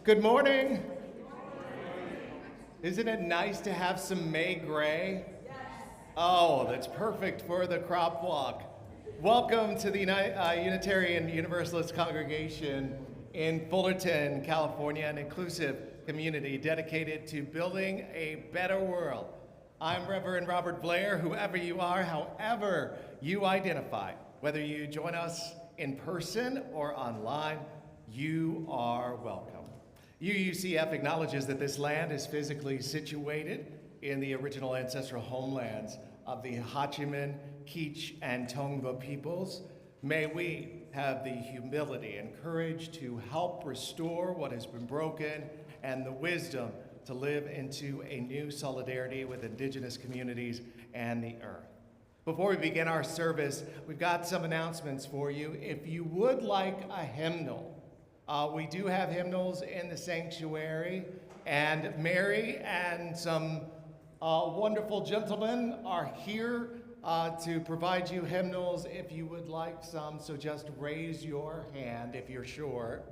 Good morning. Isn't it nice to have some May gray? Oh, that's perfect for the crop walk. Welcome to the Unitarian Universalist congregation in Fullerton, California, an inclusive community dedicated to building a better world. I'm Reverend Robert Blair, whoever you are, however you identify. Whether you join us in person or online, you are welcome. UUCF acknowledges that this land is physically situated in the original ancestral homelands of the Hachiman, Kizh, and Tongva peoples. May we have the humility and courage to help restore what has been broken and the wisdom to live into a new solidarity with indigenous communities and the earth. Before we begin our service, we've got some announcements for you. If you would like a hymnal, we do have hymnals in the sanctuary, and Mary and some wonderful gentlemen are here to provide you hymnals if you would like some, so just raise your hand if you're sure.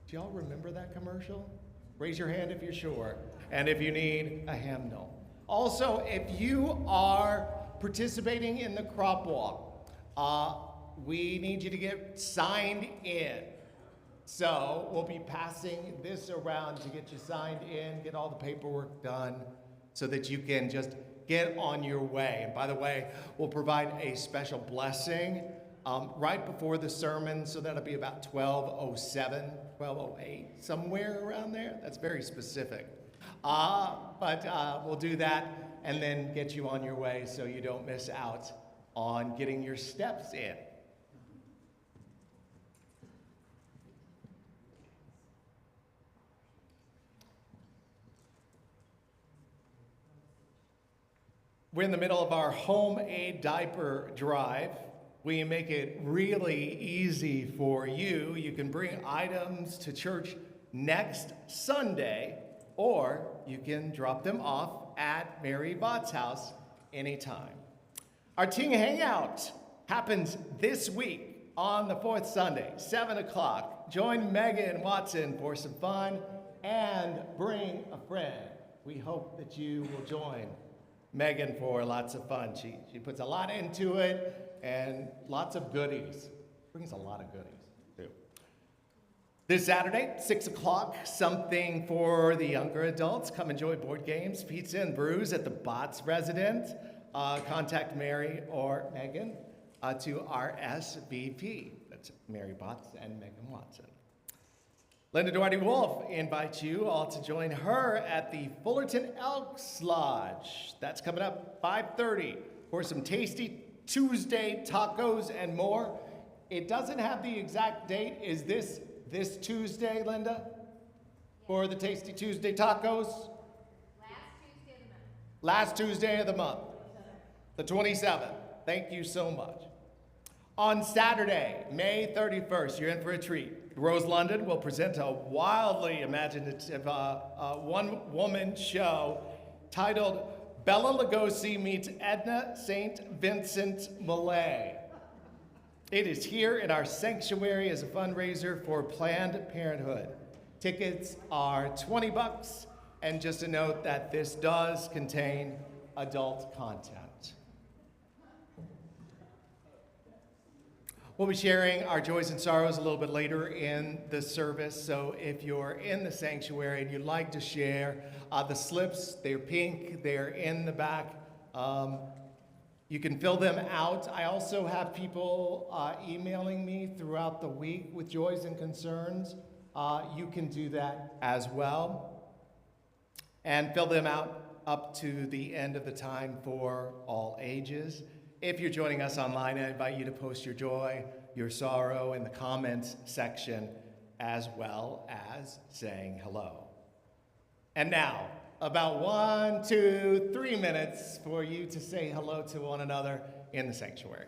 Do y'all remember that commercial? Raise your hand if you're sure, and if you need a hymnal. Also, if you are participating in the crop walk, we need you to get signed in. So we'll be passing this around to get you signed in, get all the paperwork done so that you can just get on your way. And by the way, we'll provide a special blessing right before the sermon, so that'll be about 12:07, 12:08, somewhere around there. That's very specific. But we'll do that and then get you on your way so you don't miss out on getting your steps in. We're in the middle of our home aid diaper drive. We make it really easy for you. You can bring items to church next Sunday, or you can drop them off at Mary Bott's house anytime. Our Teen Hangout happens this week on the fourth Sunday, 7 o'clock. Join Megan Watson for some fun and bring a friend. We hope that you will join Megan for lots of fun. She puts a lot into it and lots of goodies. Brings a lot of goodies too. This Saturday, 6 o'clock, something for the younger adults. Come enjoy board games, pizza, and brews at the Bott's residence. Contact Mary or Megan to RSVP. That's Mary Botts and Megan Watson. Linda Duarte Wolf invites you all to join her at the Fullerton Elks Lodge. That's coming up 5:30 for some tasty Tuesday tacos and more. It doesn't have the exact date. Is this Tuesday, Linda? For the Tasty Tuesday tacos? Last Tuesday of the month. The 27th. Thank you so much. On Saturday, May 31st, you're in for a treat. Rose London will present a wildly imaginative one-woman show titled Bella Lugosi Meets Edna St. Vincent Millay. It is here in our sanctuary as a fundraiser for Planned Parenthood. Tickets are $20, and just a note that this does contain adult content. We'll be sharing our joys and sorrows a little bit later in the service, so if you're in the sanctuary and you'd like to share, the slips, they're pink, they're in the back. You can fill them out. I also have people emailing me throughout the week with joys and concerns. You can do that as well. And fill them out up to the end of the time for all ages. If you're joining us online, I invite you to post your joy, your sorrow in the comments section, as well as saying hello. And now, about 1, 2, 3 minutes for you to say hello to one another in the sanctuary.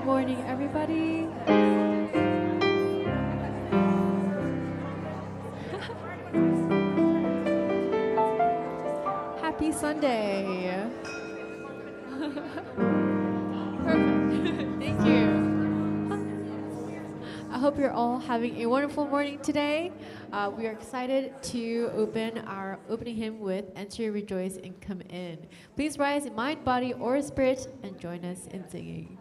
morning, everybody. Happy Sunday. Perfect. Thank you. I hope you're all having a wonderful morning today. We are excited to open our opening hymn with Enter, Rejoice, and Come In. Please rise in mind, body, or spirit and join us in singing.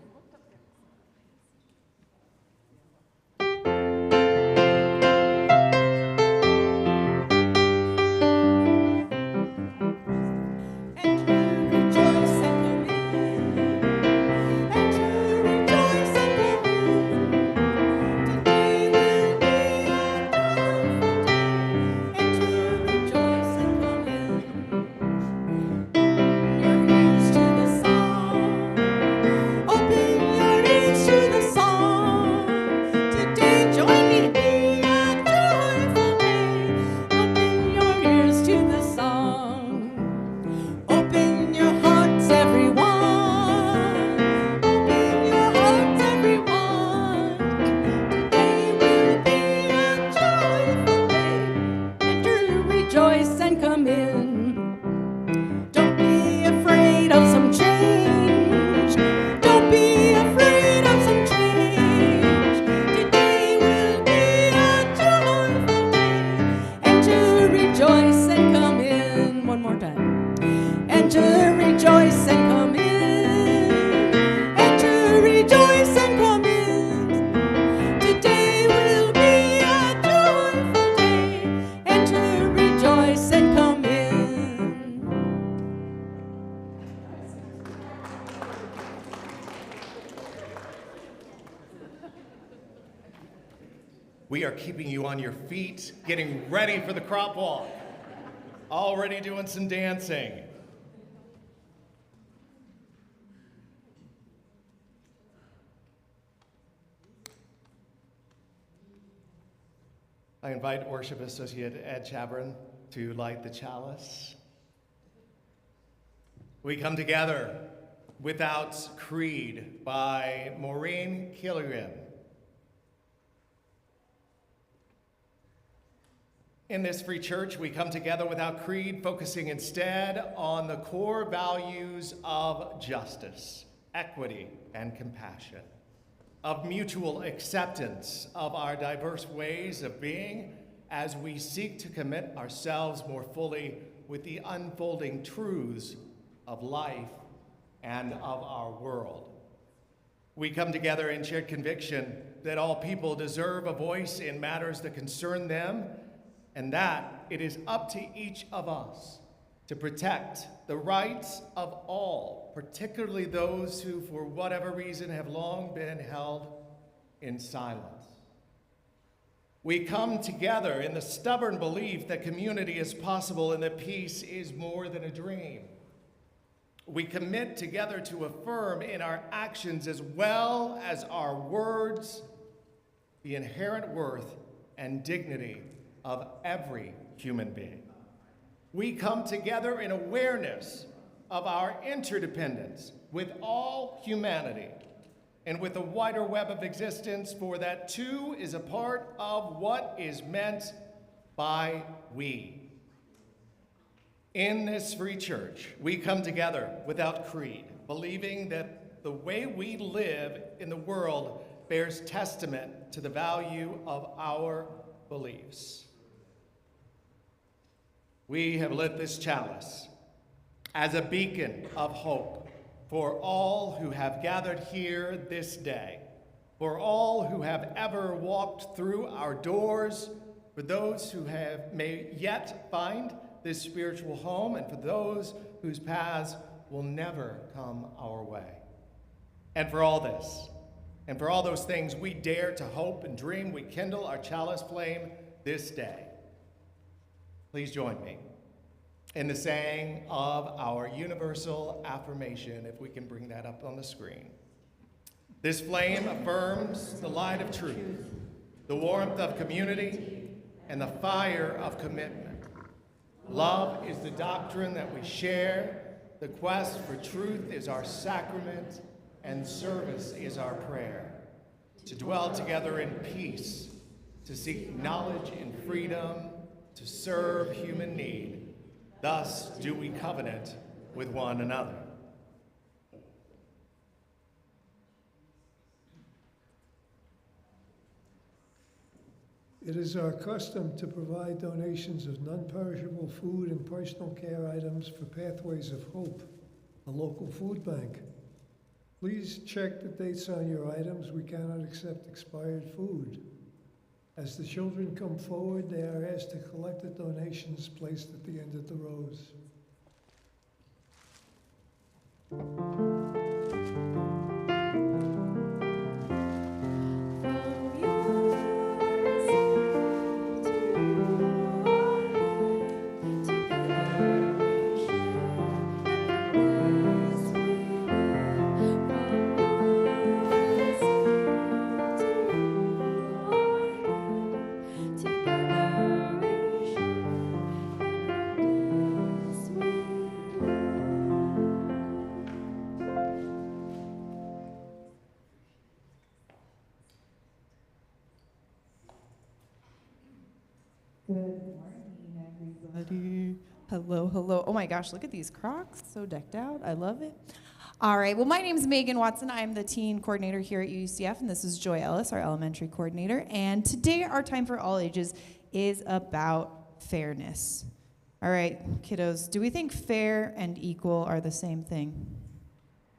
We are keeping you on your feet, getting ready for the crop walk. Already doing some dancing. I invite Worship Associate Ed Chabron to light the chalice. We come together without creed by Maureen Killian. In this free church, we come together without creed, focusing instead on the core values of justice, equity, and compassion, of mutual acceptance of our diverse ways of being as we seek to commit ourselves more fully with the unfolding truths of life and of our world. We come together in shared conviction that all people deserve a voice in matters that concern them, and that it is up to each of us to protect the rights of all, particularly those who, for whatever reason, have long been held in silence. We come together in the stubborn belief that community is possible and that peace is more than a dream. We commit together to affirm in our actions as well as our words the inherent worth and dignity of every human being. We come together in awareness of our interdependence with all humanity and with the wider web of existence, for that too is a part of what is meant by we. In this free church, we come together without creed, believing that the way we live in the world bears testament to the value of our beliefs. We have lit this chalice as a beacon of hope for all who have gathered here this day, for all who have ever walked through our doors, for those who may yet find this spiritual home, and for those whose paths will never come our way. And for all this, and for all those things we dare to hope and dream, we kindle our chalice flame this day. Please join me in the saying of our universal affirmation, if we can bring that up on the screen. This flame affirms the light of truth, the warmth of community, and the fire of commitment. Love is the doctrine that we share. The quest for truth is our sacrament, and service is our prayer, to dwell together in peace, to seek knowledge and freedom, to serve human need. Thus do we covenant with one another. It is our custom to provide donations of non-perishable food and personal care items for Pathways of Hope, a local food bank. Please check the dates on your items. We cannot accept expired food. As the children come forward, they are asked to collect the donations placed at the end of the rows. Good morning, everybody. Hello, hello. Oh my gosh, look at these Crocs. So decked out. I love it. All right. Well, my name is Megan Watson. I'm the teen coordinator here at UCF, and this is Joy Ellis, our elementary coordinator. And today, our Time for All Ages is about fairness. All right, kiddos, do we think fair and equal are the same thing?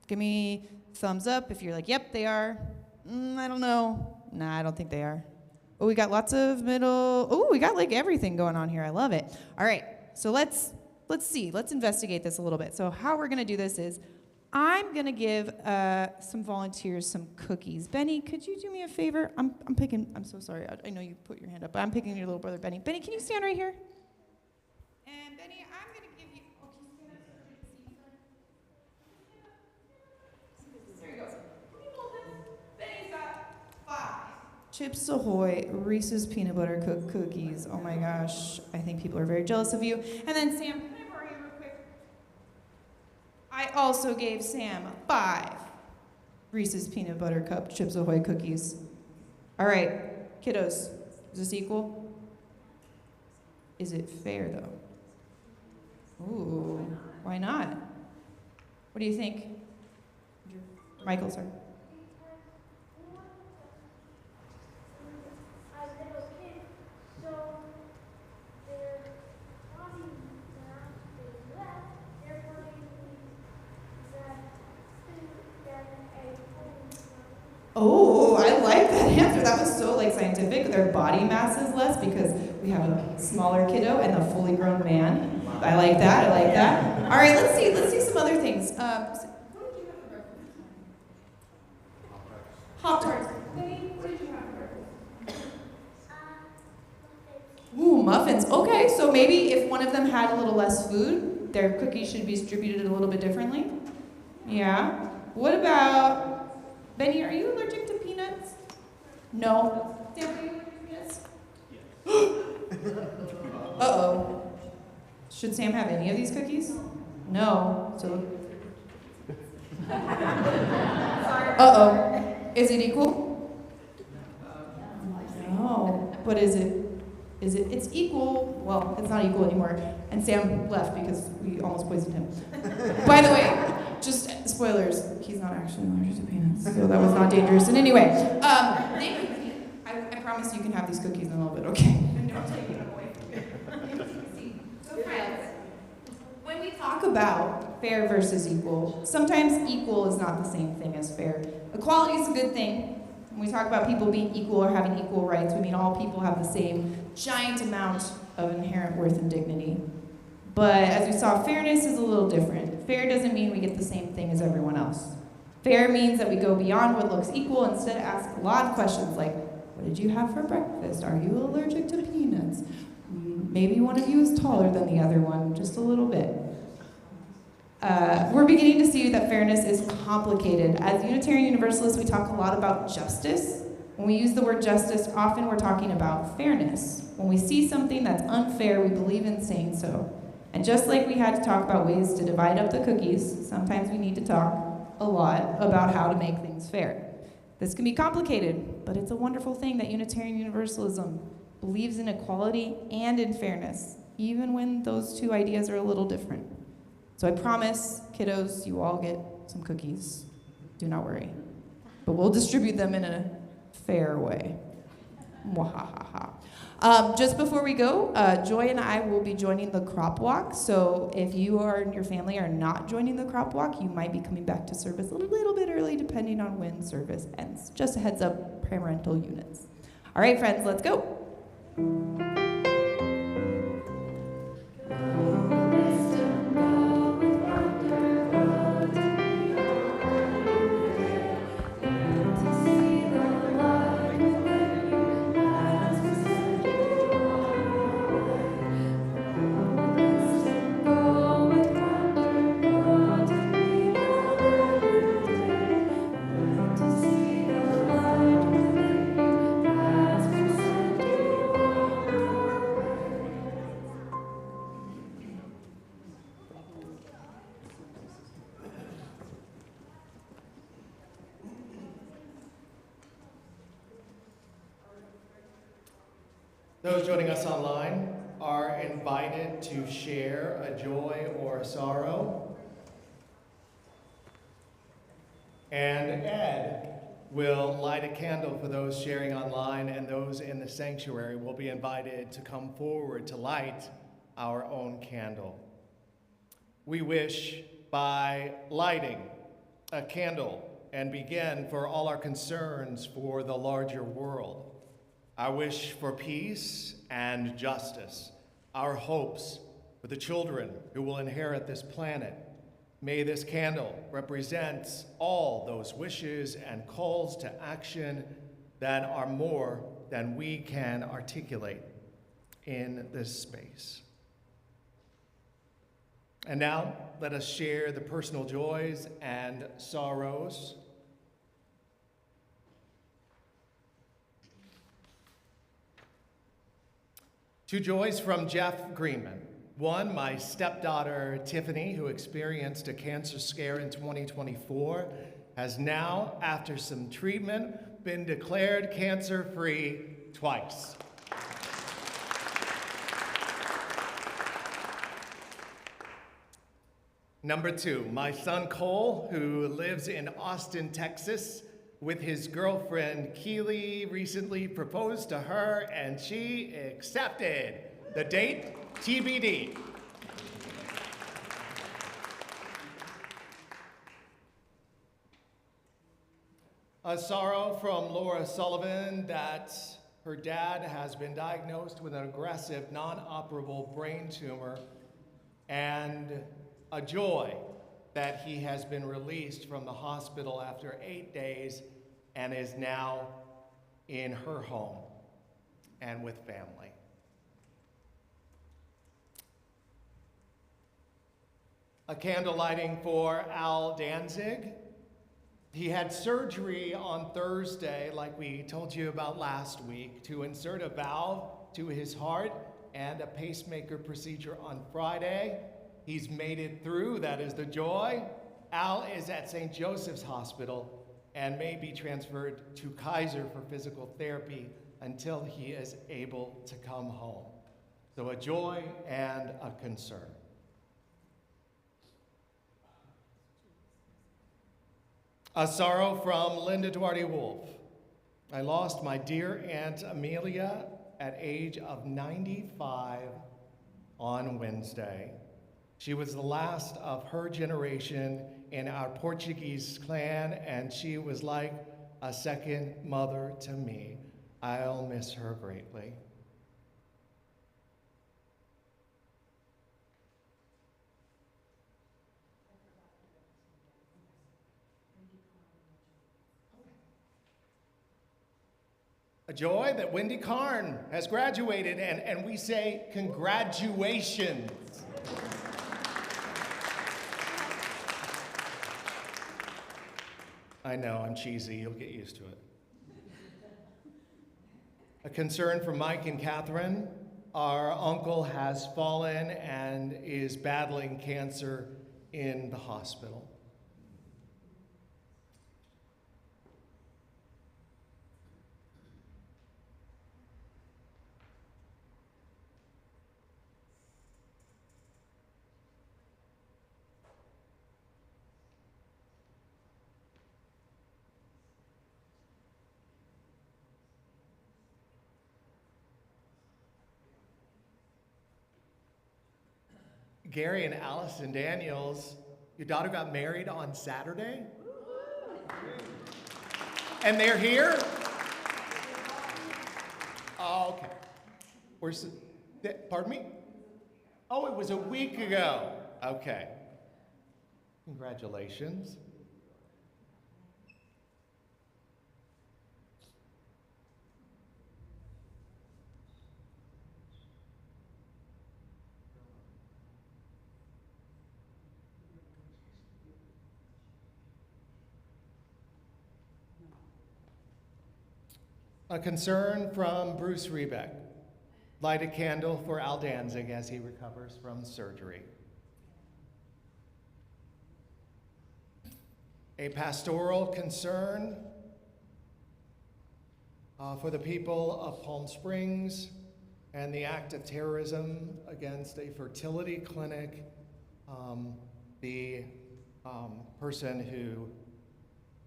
Give me thumbs up if you're like, yep, they are. I don't know. Nah, I don't think they are. Oh, we got lots of middle. Oh, we got like everything going on here. I love it. All right, so let's see. Let's investigate this a little bit. So how we're gonna do this is, I'm gonna give some volunteers some cookies. Benny, could you do me a favor? I'm picking. I'm so sorry. I know you put your hand up, but I'm picking your little brother, Benny. Benny, can you stand right here? And Benny, I'm gonna give you. Oh, can you stand up so I can see you? There you go. Can you hold this? Benny's got 5. Chips Ahoy, Reese's peanut butter cookies. Oh my gosh, I think people are very jealous of you. And then Sam, can I borrow you real quick? I also gave Sam 5 Reese's peanut butter cup Chips Ahoy cookies. All right, kiddos, is this equal? Is it fair though? Ooh, why not? What do you think? Michael, sorry. Oh, I like that answer. That was so like scientific. Their body mass is less because we have a smaller kiddo and a fully grown man. I like that. I like that. All right, let's see some other things. What did you have for breakfast? Hot Tarts. Benny, what did you have for breakfast? Ooh, muffins. Okay, so maybe if one of them had a little less food, their cookies should be distributed a little bit differently. Yeah. What about Benny, are you allergic to peanuts? No. Sam, are you allergic to peanuts? Yes. Uh-oh. Should Sam have any of these cookies? No. So. Uh-oh. Is it equal? No. But is it? It's equal. Well, it's not equal anymore. And Sam left because we almost poisoned him. By the way, just spoilers, he's not actually allergic to peanuts, so that was not dangerous in any way. Thank you. I promise you can have these cookies in a little bit, okay? Don't take them away from me. So friends, when we talk about fair versus equal, sometimes equal is not the same thing as fair. Equality is a good thing. When we talk about people being equal or having equal rights, we mean all people have the same giant amount of inherent worth and dignity. But as we saw, fairness is a little different. Fair doesn't mean we get the same thing as everyone else. Fair means that we go beyond what looks equal and instead ask a lot of questions like, what did you have for breakfast? Are you allergic to peanuts? Maybe one of you is taller than the other one, just a little bit. We're beginning to see that fairness is complicated. As Unitarian Universalists, we talk a lot about justice. When we use the word justice, often we're talking about fairness. When we see something that's unfair, we believe in saying so. And just like we had to talk about ways to divide up the cookies, sometimes we need to talk a lot about how to make things fair. This can be complicated, but it's a wonderful thing that Unitarian Universalism believes in equality and in fairness, even when those two ideas are a little different. So I promise, kiddos, you all get some cookies. Do not worry. But we'll distribute them in a fair way. Mwahaha. Just before we go, Joy and I will be joining the crop walk. So if you or your family are not joining the crop walk, you might be coming back to service a little bit early, depending on when service ends. Just a heads up, parental units. All right, friends, let's go. Those joining us online are invited to share a joy or a sorrow. And Ed will light a candle for those sharing online, and those in the sanctuary will be invited to come forward to light our own candle. We wish by lighting a candle and begin for all our concerns for the larger world. Our wish for peace and justice, our hopes for the children who will inherit this planet. May this candle represent all those wishes and calls to action that are more than we can articulate in this space. And now, let us share the personal joys and sorrows. Two joys from Jeff Greenman. One, my stepdaughter, Tiffany, who experienced a cancer scare in 2024, has now, after some treatment, been declared cancer-free twice. Number two, my son Cole, who lives in Austin, Texas, with his girlfriend Keely, recently proposed to her and she accepted. The date, TBD. A sorrow from Laura Sullivan that her dad has been diagnosed with an aggressive, non-operable brain tumor, and a joy that he has been released from the hospital after 8 days and is now in her home and with family. A candle lighting for Al Danzig. He had surgery on Thursday, like we told you about last week, to insert a valve to his heart, and a pacemaker procedure on Friday. He's made it through, that is the joy. Al is at St. Joseph's Hospital and may be transferred to Kaiser for physical therapy until he is able to come home. So a joy and a concern. A sorrow from Linda Duarte Wolf. I lost my dear Aunt Amelia at age of 95 on Wednesday. She was the last of her generation in our Portuguese clan, and she was like a second mother to me. I'll miss her greatly. A joy that Wendy Karn has graduated, and we say congratulations. I know, I'm cheesy, you'll get used to it. A concern for Mike and Catherine. Our uncle has fallen and is battling cancer in the hospital. Gary and Allison Daniels, your daughter got married on Saturday? And they're here? Oh, okay. Pardon me? Oh, it was a week ago. Okay. Congratulations. A concern from Bruce Rebeck. Light a candle for Al Danzig as he recovers from surgery. A pastoral concern for the people of Palm Springs and the act of terrorism against a fertility clinic. The person who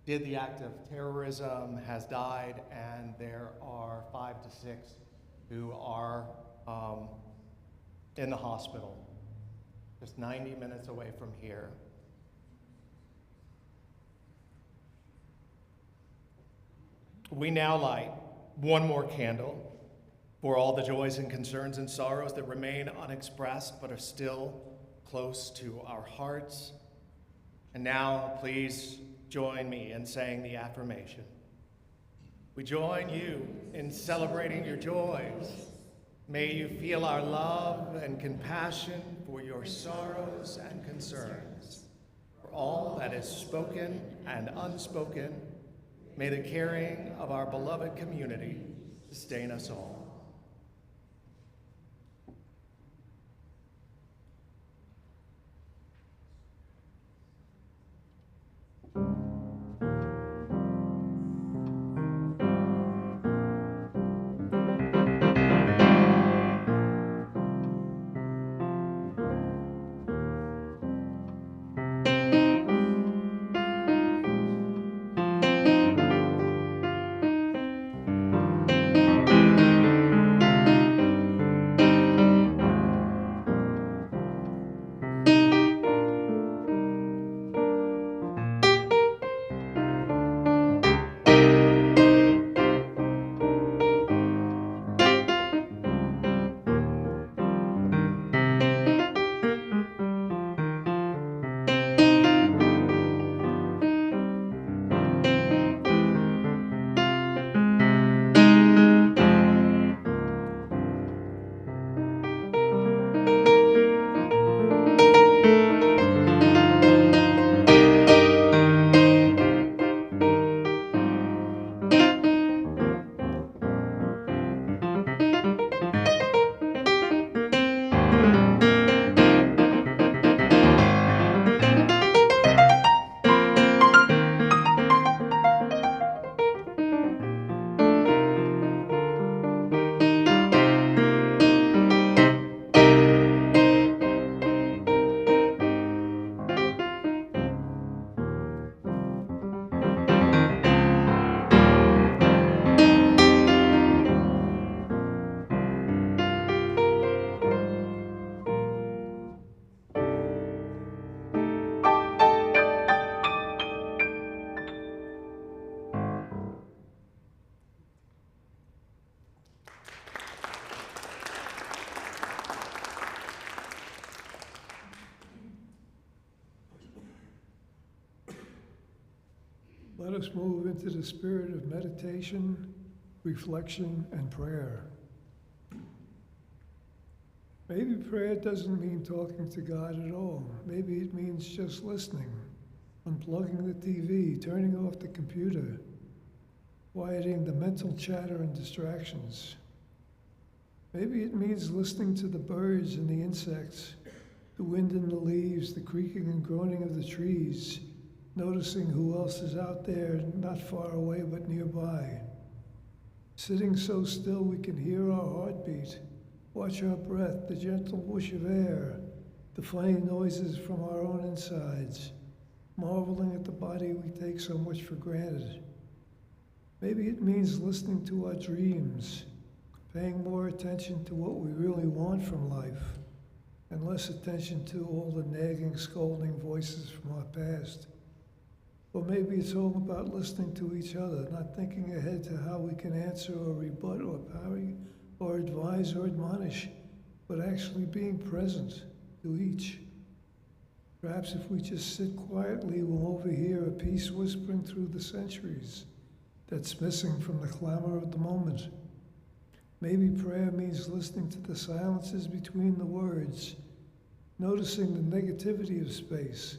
did the act of terrorism has died, and there are 5 to 6 who are in the hospital, just 90 minutes away from here. We now light one more candle for all the joys and concerns and sorrows that remain unexpressed but are still close to our hearts. And now, please join me in saying the affirmation. We join you in celebrating your joys. May you feel our love and compassion for your sorrows and concerns. For all that is spoken and unspoken, may the caring of our beloved community sustain us all. Let us move into the spirit of meditation, reflection, and prayer. Maybe prayer doesn't mean talking to God at all. Maybe it means just listening, unplugging the TV, turning off the computer, quieting the mental chatter and distractions. Maybe it means listening to the birds and the insects, the wind in the leaves, the creaking and groaning of the trees, noticing who else is out there, not far away but nearby. Sitting so still we can hear our heartbeat, watch our breath, the gentle whoosh of air, the funny noises from our own insides, marveling at the body we take so much for granted. Maybe it means listening to our dreams, paying more attention to what we really want from life, and less attention to all the nagging, scolding voices from our past. Or maybe it's all about listening to each other, not thinking ahead to how we can answer or rebut or parry or advise or admonish, but actually being present to each. Perhaps if we just sit quietly, we'll overhear a peace whispering through the centuries that's missing from the clamor of the moment. Maybe prayer means listening to the silences between the words, noticing the negativity of space,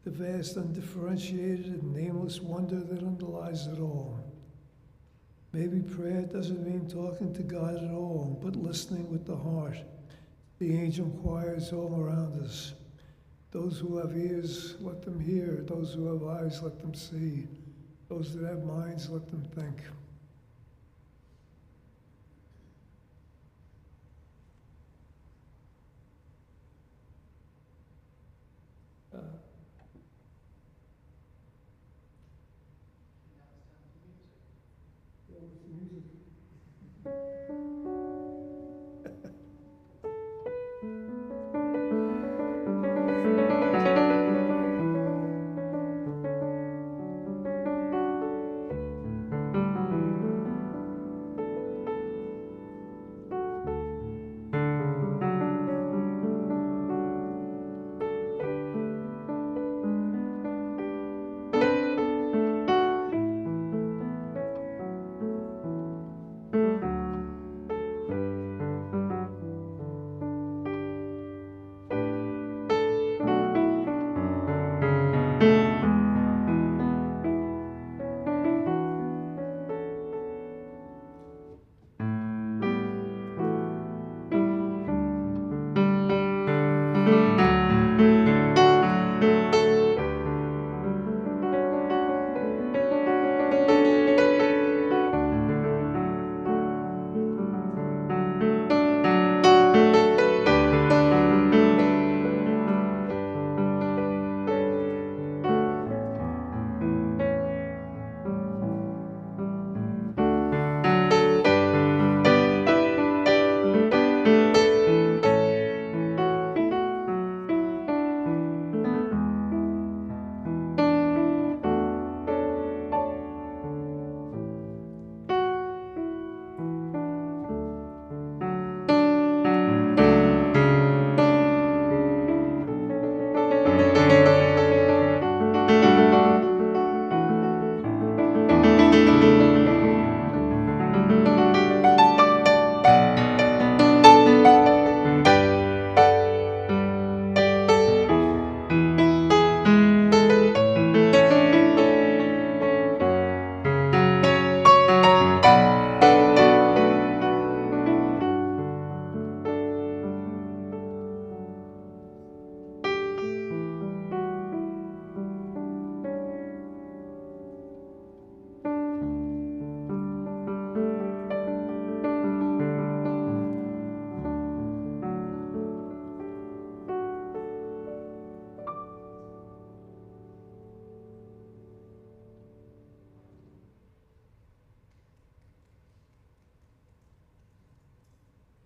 the vast undifferentiated and nameless wonder that underlies it all. Maybe prayer doesn't mean talking to God at all, but listening with the heart. The angel choirs all around us. Those who have ears, let them hear. Those who have eyes, let them see. Those that have minds, let them think.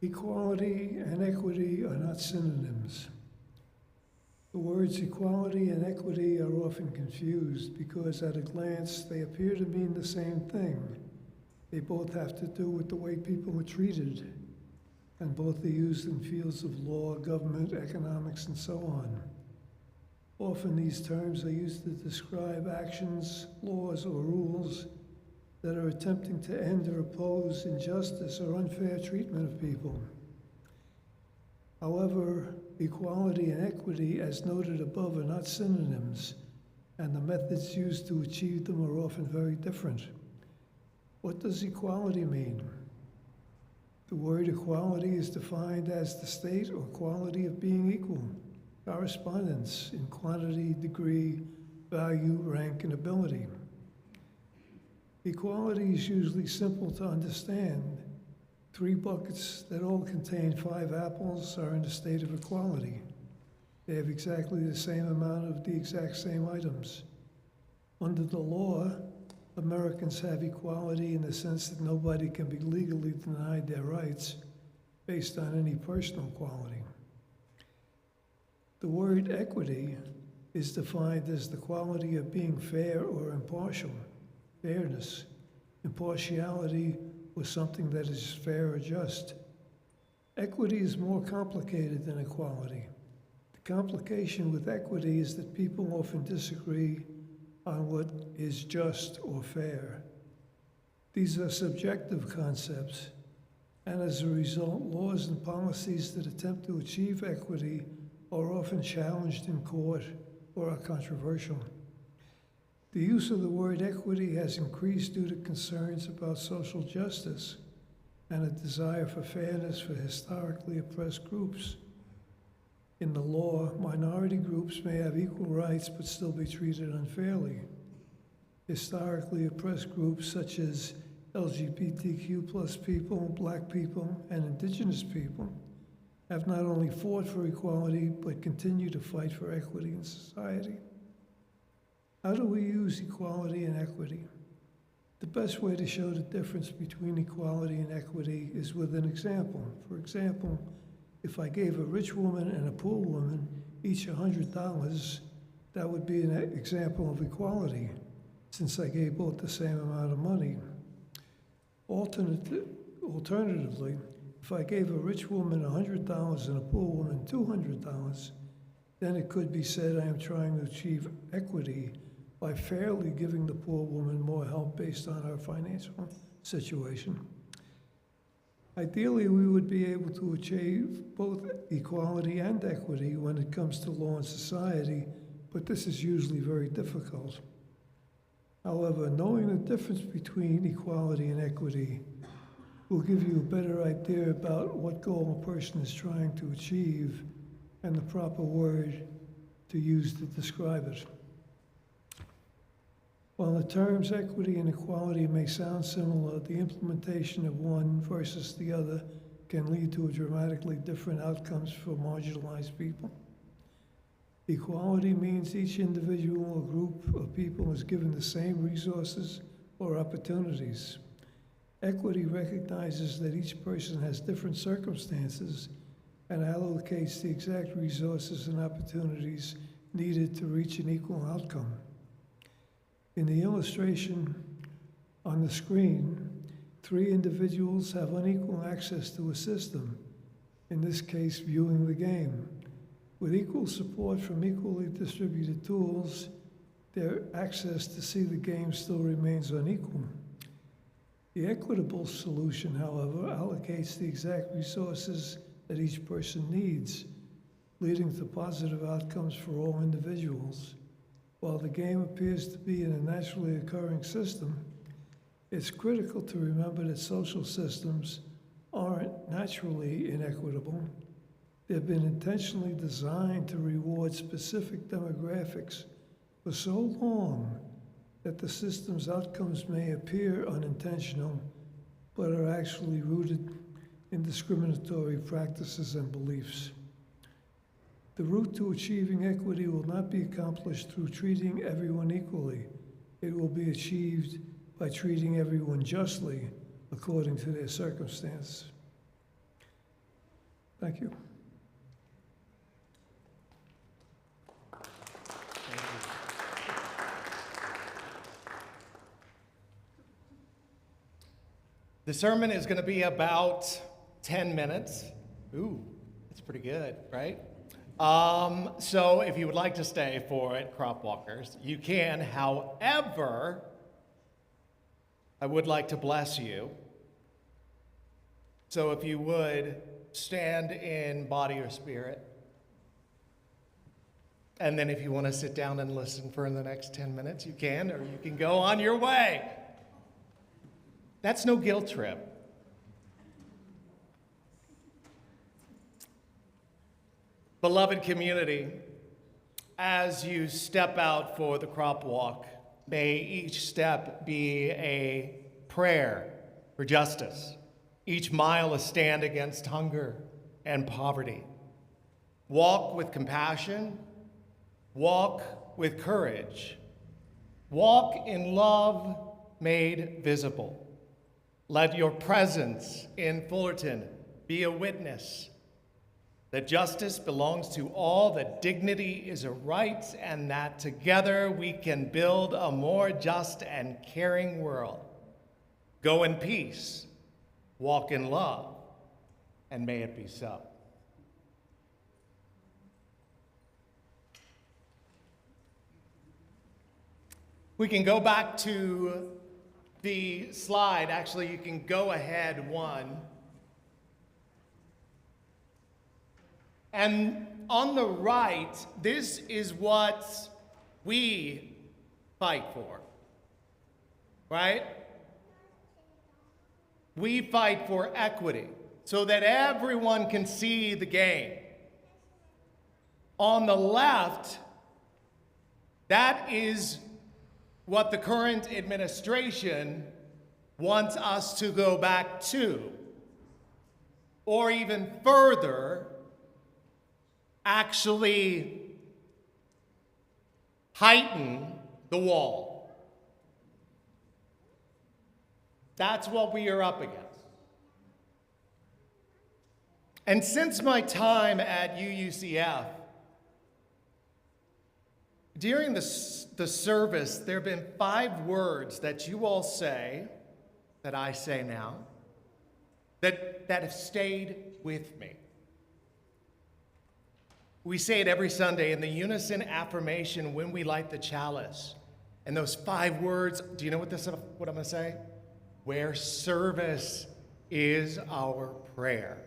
Equality and equity are not synonyms. The words equality and equity are often confused because at a glance they appear to mean the same thing. They both have to do with the way people are treated, and both are used in fields of law, government, economics, and so on. Often these terms are used to describe actions, laws, or rules that are attempting to end or oppose injustice or unfair treatment of people. However, equality and equity, as noted above, are not synonyms, and the methods used to achieve them are often very different. What does equality mean? The word equality is defined as the state or quality of being equal, correspondence in quantity, degree, value, rank, and ability. Equality is usually simple to understand. 3 buckets that all contain 5 apples are in a state of equality. They have exactly the same amount of the exact same items. Under the law, Americans have equality in the sense that nobody can be legally denied their rights based on any personal quality. The word equity is defined as the quality of being fair or impartial, fairness, impartiality, or something that is fair or just. Equity is more complicated than equality. The complication with equity is that people often disagree on what is just or fair. These are subjective concepts, and as a result, laws and policies that attempt to achieve equity are often challenged in court or are controversial. The use of the word equity has increased due to concerns about social justice and a desire for fairness for historically oppressed groups. In the law, minority groups may have equal rights but still be treated unfairly. Historically oppressed groups such as LGBTQ+ people, Black people, and Indigenous people have not only fought for equality but continue to fight for equity in society. How do we use equality and equity? The best way to show the difference between equality and equity is with an example. For example, if I gave a rich woman and a poor woman each $100, that would be an example of equality, since I gave both the same amount of money. Alternatively, if I gave a rich woman $100 and a poor woman $200, then it could be said I am trying to achieve equity by fairly giving the poor woman more help based on her financial situation. Ideally, we would be able to achieve both equality and equity when it comes to law and society, but this is usually very difficult. However, knowing the difference between equality and equity will give you a better idea about what goal a person is trying to achieve and the proper word to use to describe it. While the terms equity and equality may sound similar, the implementation of one versus the other can lead to dramatically different outcomes for marginalized people. Equality means each individual or group of people is given the same resources or opportunities. Equity recognizes that each person has different circumstances and allocates the exact resources and opportunities needed to reach an equal outcome. In the illustration on the screen, 3 individuals have unequal access to a system, in this case, viewing the game. With equal support from equally distributed tools, their access to see the game still remains unequal. The equitable solution, however, allocates the exact resources that each person needs, leading to positive outcomes for all individuals. While the game appears to be in a naturally occurring system, it's critical to remember that social systems aren't naturally inequitable. They've been intentionally designed to reward specific demographics for so long that the system's outcomes may appear unintentional, but are actually rooted in discriminatory practices and beliefs. The route to achieving equity will not be accomplished through treating everyone equally. It will be achieved by treating everyone justly according to their circumstance. Thank you. The sermon is going to be about 10 minutes. Ooh, that's pretty good, right? So if you would like to stay for it, crop walkers, you can. However, I would like to bless you. So if you would stand in body or spirit. And then if you want to sit down and listen for the next 10 minutes, you can, or you can go on your way. That's no guilt trip. Beloved community, as you step out for the crop walk, may each step be a prayer for justice, each mile a stand against hunger and poverty. Walk with compassion, walk with courage, walk in love made visible. Let your presence in Fullerton be a witness that justice belongs to all, that dignity is a right, and that together we can build a more just and caring world. Go in peace, walk in love, and may it be so. We can go back to the slide. Actually, you can go ahead one. And on the right, this is what we fight for, right? We fight for equity so that everyone can see the game. On the left, that is what the current administration wants us to go back to, or even further, actually heighten the wall. That's what we are up against. And since my time at UUCF, during the service, there have been 5 words that you all say, that I say now, that have stayed with me. We say it every Sunday in the unison affirmation when we light the chalice. And those 5 words, do you know what I'm going to say? Where service is our prayer.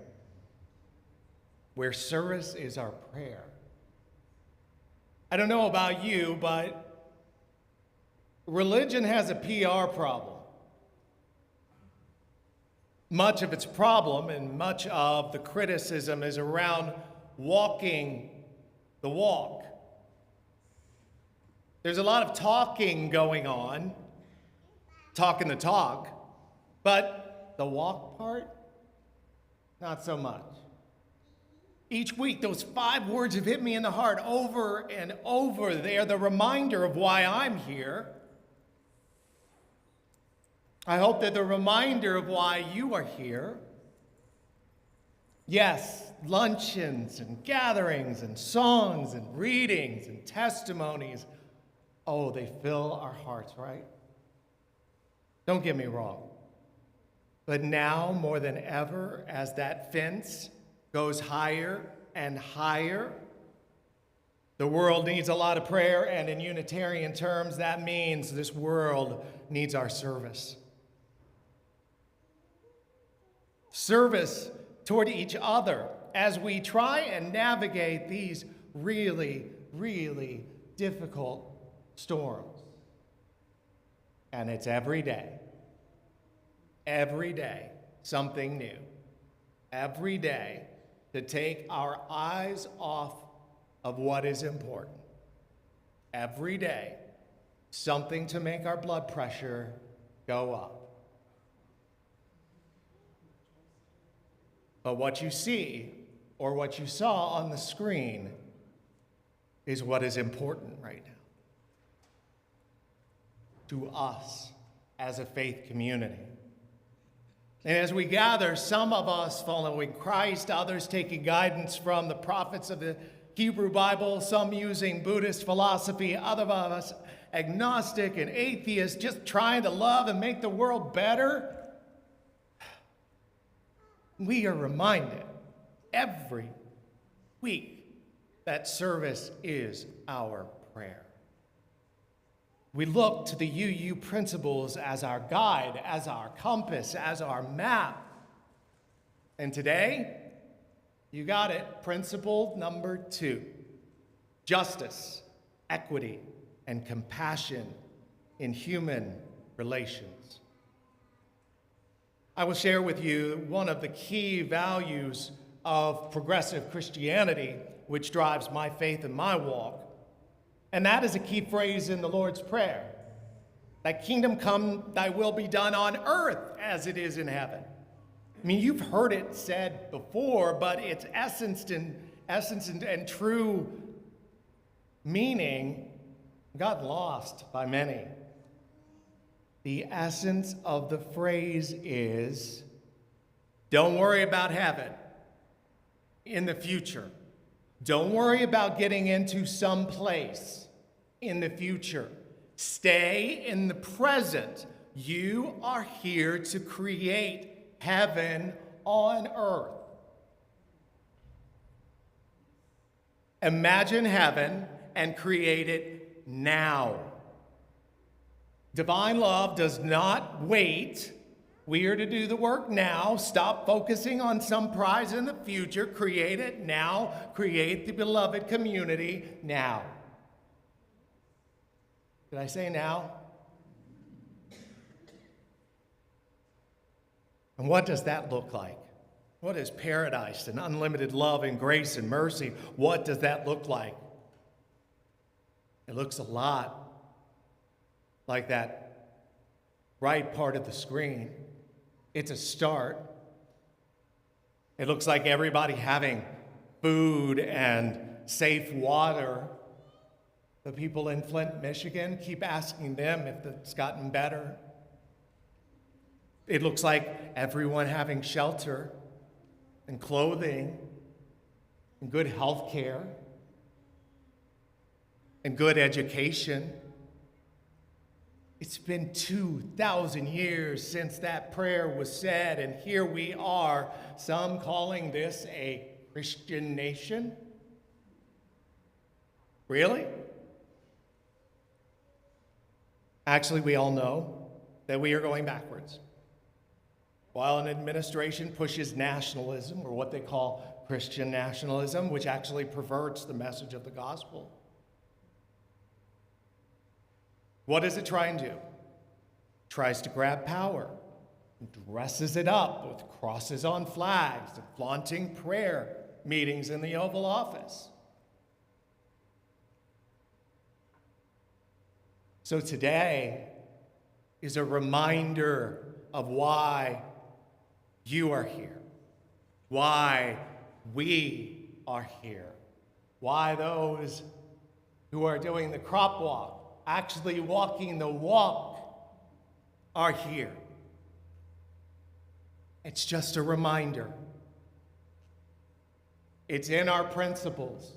Where service is our prayer. I don't know about you, but religion has a PR problem. Much of its problem and much of the criticism is around walking the walk. There's a lot of talking going on, talking the talk, but the walk part, not so much. Each week, those 5 words have hit me in the heart over and over. They are the reminder of why I'm here. I hope that the reminder of why you are here. Yes, luncheons and gatherings and songs and readings and testimonies. Oh, they fill our hearts, right? Don't get me wrong. But now, more than ever, as that fence goes higher and higher, the world needs a lot of prayer, and in Unitarian terms, that means this world needs our service. Service toward each other as we try and navigate these really, really difficult storms. And it's every day, something new. Every day, to take our eyes off of what is important. Every day, something to make our blood pressure go up. But what you see, or what you saw on the screen, is what is important right now to us as a faith community. And as we gather, some of us following Christ, others taking guidance from the prophets of the Hebrew Bible, some using Buddhist philosophy, other of us agnostic and atheist, just trying to love and make the world better, we are reminded every week that service is our prayer. We look to the UU principles as our guide, as our compass, as our map. And today, you got it, principle number 2, justice, equity, and compassion in human relations. I will share with you one of the key values of progressive Christianity, which drives my faith and my walk. And that is a key phrase in the Lord's Prayer. Thy kingdom come, thy will be done on earth as it is in heaven. I mean, you've heard it said before, but its essence and true meaning got lost by many. The essence of the phrase is, don't worry about heaven. in the future. Don't worry about getting into some place in the future. Stay in the present. You are here to create heaven on earth. Imagine heaven and create it now. Divine love does not wait. We are to do the work now. Stop focusing on some prize in the future. Create it now. Create the beloved community now. Did I say now? And what does that look like? What is paradise and unlimited love and grace and mercy? What does that look like? It looks a lot like that right part of the screen. It's a start. It looks like everybody having food and safe water. The people in Flint, Michigan, keep asking them if it's gotten better. It looks like everyone having shelter and clothing and good health care and good education. It's been 2,000 years since that prayer was said, and here we are, some calling this a Christian nation. Really? Actually, we all know that we are going backwards. While an administration pushes nationalism, or what they call Christian nationalism, which actually perverts the message of the gospel. What does it try and do? It tries to grab power, dresses it up with crosses on flags, and flaunting prayer meetings in the Oval Office. So today is a reminder of why you are here, why we are here, why those who are doing the crop walk, actually walking the walk, are here. It's just a reminder. It's in our principles,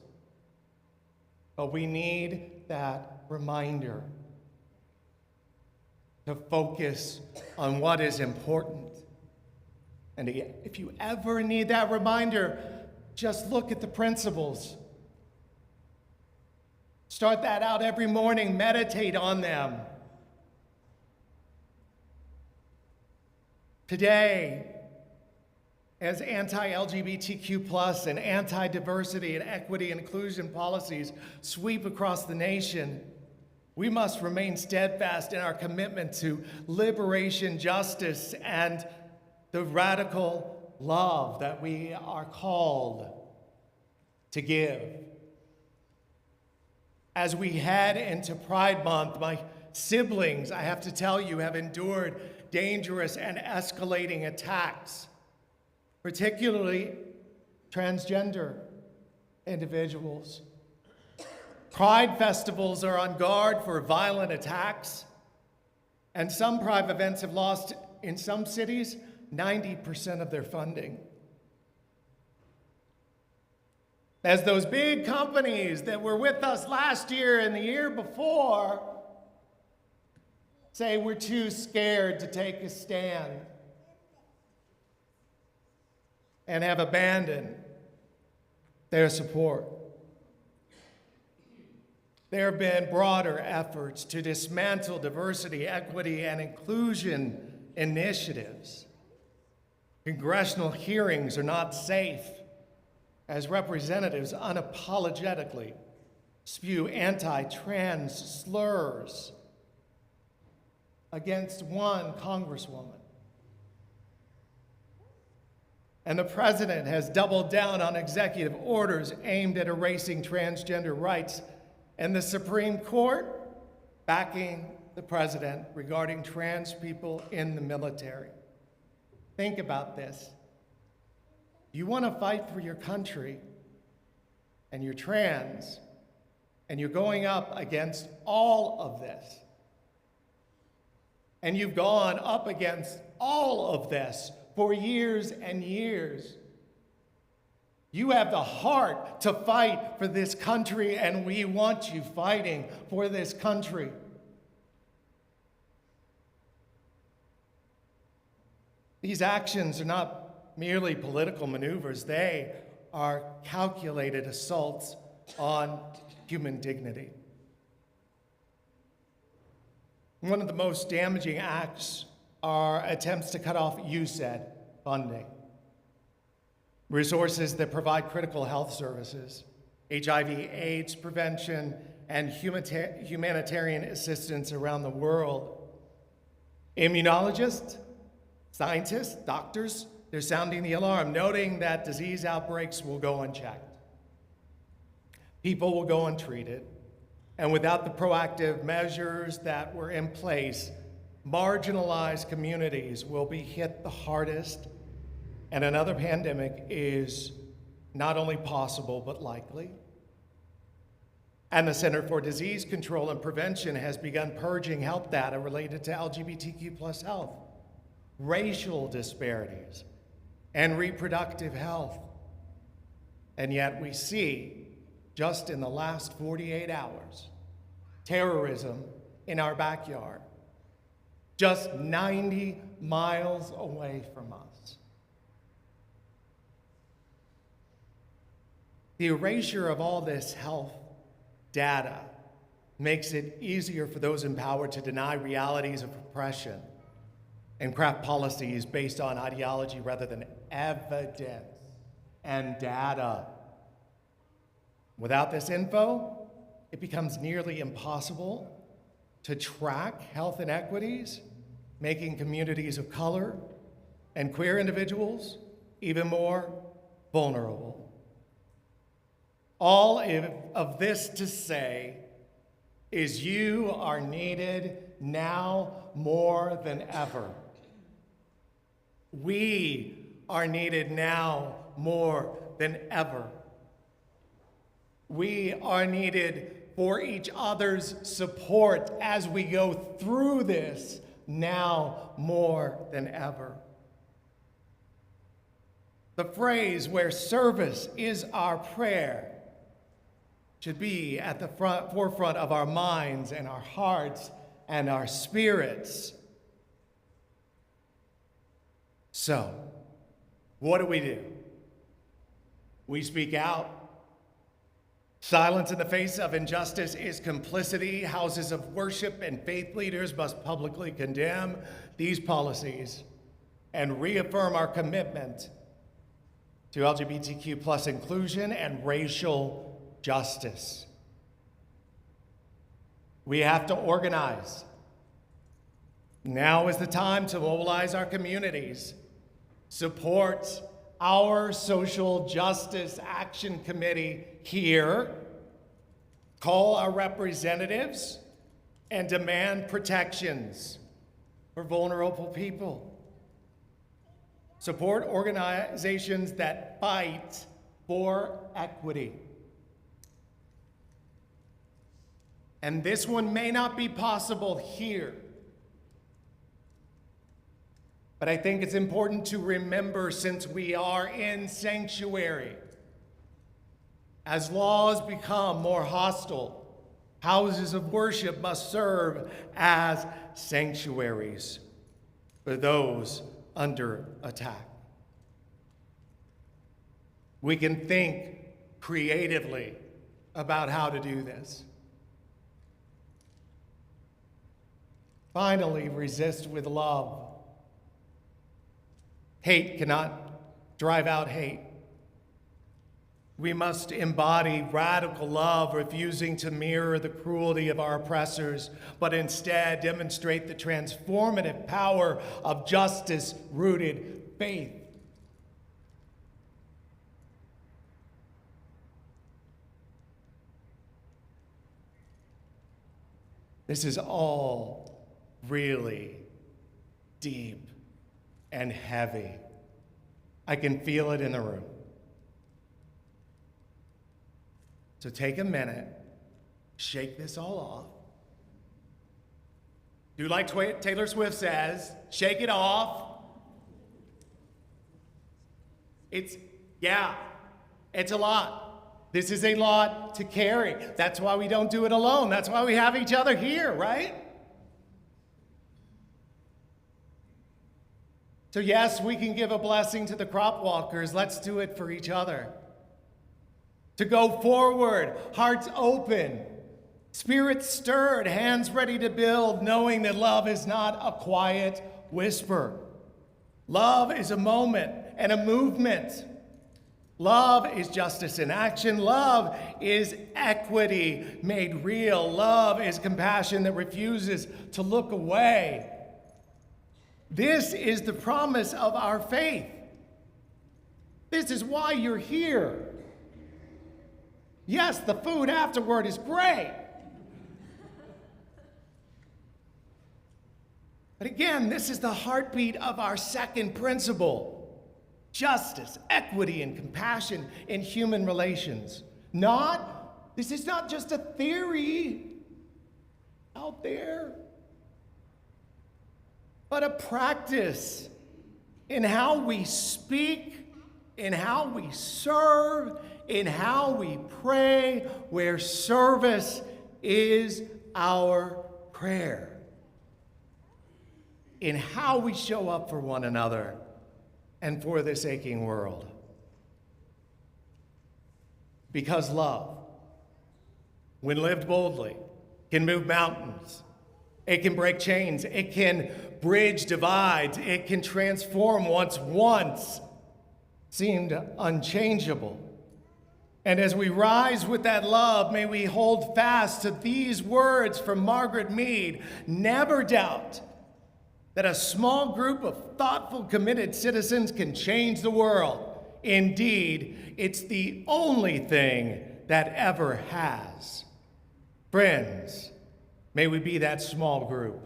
but we need that reminder to focus on what is important. And if you ever need that reminder, just look at the principles. Start that out every morning, meditate on them. Today, as anti-LGBTQ+ and anti-diversity and equity and inclusion policies sweep across the nation, we must remain steadfast in our commitment to liberation, justice, and the radical love that we are called to give. As we head into Pride Month, my siblings, I have to tell you, have endured dangerous and escalating attacks, particularly transgender individuals. Pride festivals are on guard for violent attacks, and some Pride events have lost, in some cities, 90% of their funding. As those big companies that were with us last year and the year before say we're too scared to take a stand and have abandoned their support. There have been broader efforts to dismantle diversity, equity, and inclusion initiatives. Congressional hearings are not safe as representatives unapologetically spew anti-trans slurs against one congresswoman. And the president has doubled down on executive orders aimed at erasing transgender rights, and the Supreme Court backing the president regarding trans people in the military. Think about this. You want to fight for your country, and you're trans, and you're going up against all of this. And you've gone up against all of this for years and years. You have the heart to fight for this country, and we want you fighting for this country. These actions are not merely political maneuvers. They are calculated assaults on human dignity. One of the most damaging acts are attempts to cut off USAID funding, resources that provide critical health services, HIV/AIDS prevention, and humanitarian assistance around the world. Immunologists, scientists, doctors, they're sounding the alarm, noting that disease outbreaks will go unchecked. People will go untreated. And without the proactive measures that were in place, marginalized communities will be hit the hardest, and another pandemic is not only possible, but likely. And the Center for Disease Control and Prevention has begun purging health data related to LGBTQ+ health, racial disparities, and reproductive health. And yet we see, just in the last 48 hours, terrorism in our backyard, just 90 miles away from us. The erasure of all this health data makes it easier for those empowered to deny realities of oppression and craft policies based on ideology rather than evidence and data. Without this info, it becomes nearly impossible to track health inequities, making communities of color and queer individuals even more vulnerable. All of this to say is you are needed now more than ever. We are needed now more than ever. We are needed for each other's support as we go through this now more than ever. The phrase where service is our prayer should be at the forefront of our minds and our hearts and our spirits. So, what do? We speak out. Silence in the face of injustice is complicity. Houses of worship and faith leaders must publicly condemn these policies and reaffirm our commitment to LGBTQ+ inclusion and racial justice. We have to organize. Now is the time to mobilize our communities, support our Social Justice Action Committee here, call our representatives, and demand protections for vulnerable people. Support organizations that fight for equity. And this one may not be possible here, but I think it's important to remember, since we are in sanctuary, as laws become more hostile, houses of worship must serve as sanctuaries for those under attack. We can think creatively about how to do this. Finally, resist with love. Hate cannot drive out hate. We must embody radical love, refusing to mirror the cruelty of our oppressors, but instead demonstrate the transformative power of justice-rooted faith. This is all really deep and heavy. I can feel it in the room. So take a minute, shake this all off. Do like Taylor Swift says, shake it off. It's a lot. This is a lot to carry. That's why we don't do it alone. That's why we have each other here, right? So yes, we can give a blessing to the crop walkers. Let's do it for each other. To go forward, hearts open, spirits stirred, hands ready to build, knowing that love is not a quiet whisper. Love is a moment and a movement. Love is justice in action. Love is equity made real. Love is compassion that refuses to look away. This is the promise of our faith. This is why you're here. Yes, the food afterward is great. But again, this is the heartbeat of our second principle. Justice, equity, and compassion in human relations. This is not just a theory out there, but a practice in how we speak, in how we serve, in how we pray, where service is our prayer, in how we show up for one another and for this aching world. Because love, when lived boldly, can move mountains. It can break chains. It can bridge divides. It can transform what once seemed unchangeable. And as we rise with that love, may we hold fast to these words from Margaret Mead. Never doubt that a small group of thoughtful, committed citizens can change the world. Indeed, it's the only thing that ever has. Friends, may we be that small group.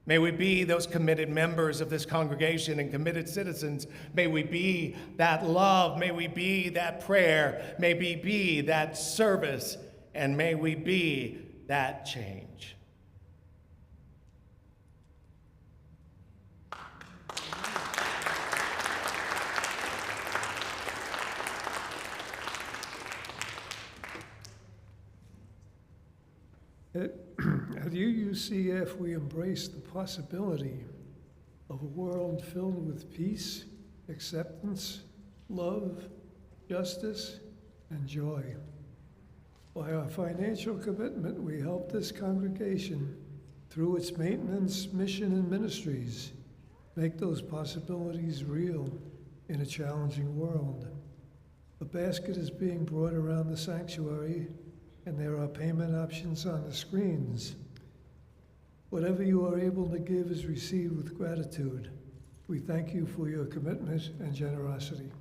May we be those committed members of this congregation and committed citizens. May we be that love. May we be that prayer. May we be that service. And may we be that change. At UUCF, we embrace the possibility of a world filled with peace, acceptance, love, justice, and joy. By our financial commitment, we help this congregation, through its maintenance, mission, and ministries, make those possibilities real in a challenging world. A basket is being brought around the sanctuary, and there are payment options on the screens. Whatever you are able to give is received with gratitude. We thank you for your commitment and generosity.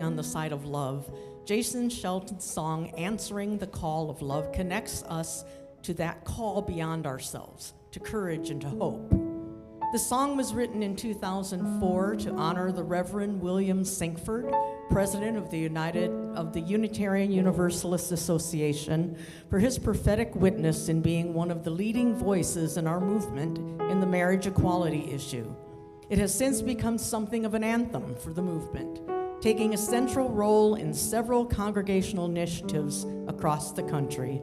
On the side of love, Jason Shelton's song, Answering the Call of Love, connects us to that call beyond ourselves, to courage and to hope. The song was written in 2004 to honor the Reverend William Sinkford, president of the Unitarian Universalist Association, for his prophetic witness in being one of the leading voices in our movement in the marriage equality issue. It has since become something of an anthem for the movement, taking a central role in several congregational initiatives across the country.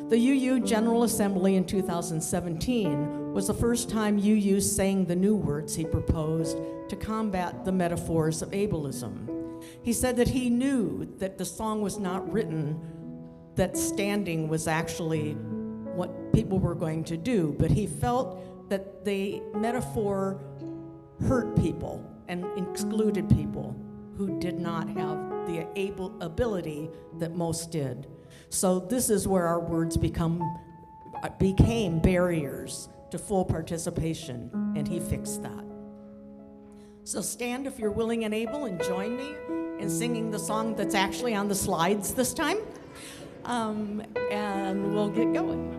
The UU General Assembly in 2017 was the first time UU sang the new words he proposed to combat the metaphors of ableism. He said that he knew that the song was not written, that standing was actually what people were going to do, but he felt that the metaphor hurt people and excluded people who did not have the ability that most did. So this is where our words became barriers to full participation, and he fixed that. So stand if you're willing and able, and join me in singing the song that's actually on the slides this time, and we'll get going.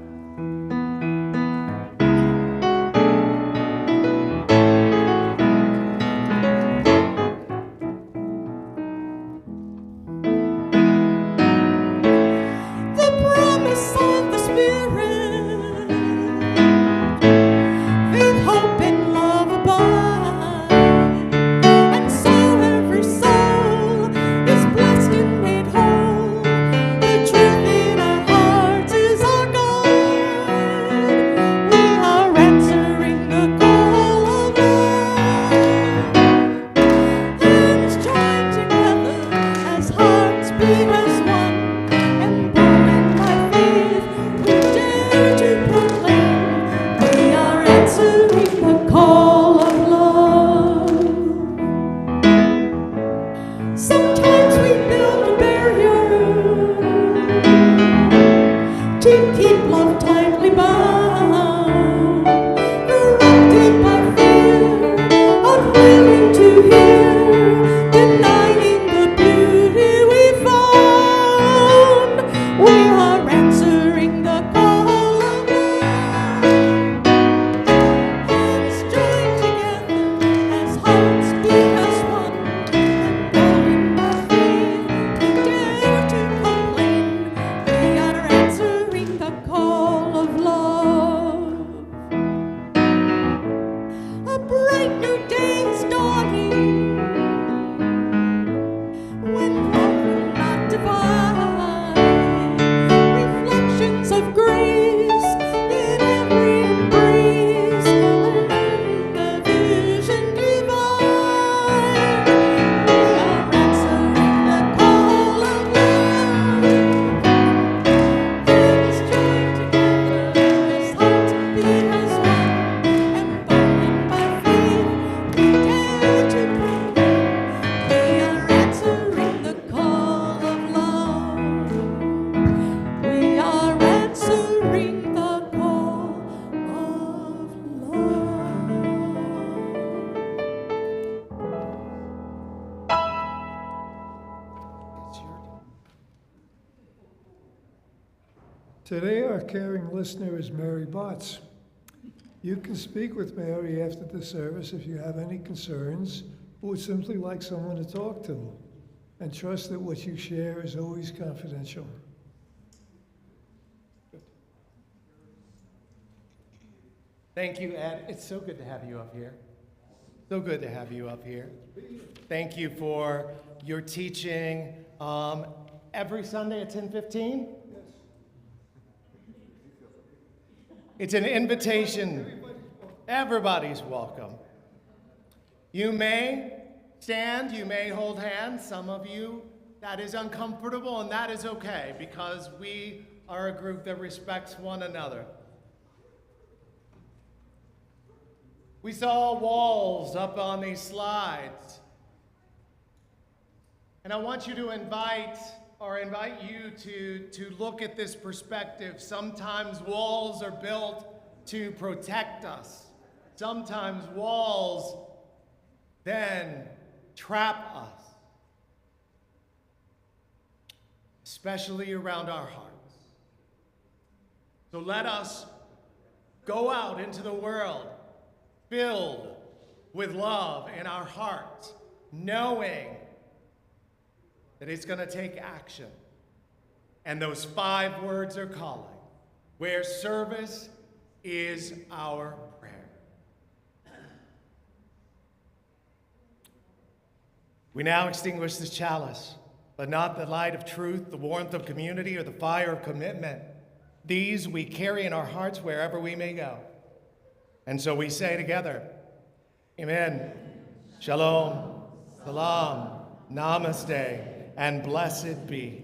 Today, our caring listener is Mary Botts. You can speak with Mary after the service if you have any concerns or would simply like someone to talk to. And trust that what you share is always confidential. Thank you, Ed. It's so good to have you up here. So good to have you up here. Thank you for your teaching every Sunday at 10:15. It's an invitation. Everybody's welcome. You may stand, you may hold hands. Some of you, that is uncomfortable, and that is okay because we are a group that respects one another. We saw walls up on these slides. And I want you to invite you to look at this perspective. Sometimes walls are built to protect us. Sometimes walls then trap us, especially around our hearts. So let us go out into the world filled with love in our hearts, knowing that it's going to take action. And those 5 words are calling, where service is our prayer. We now extinguish the chalice, but not the light of truth, the warmth of community, or the fire of commitment. These we carry in our hearts wherever we may go. And so we say together, Amen, Shalom, Salam, Namaste, and blessed be.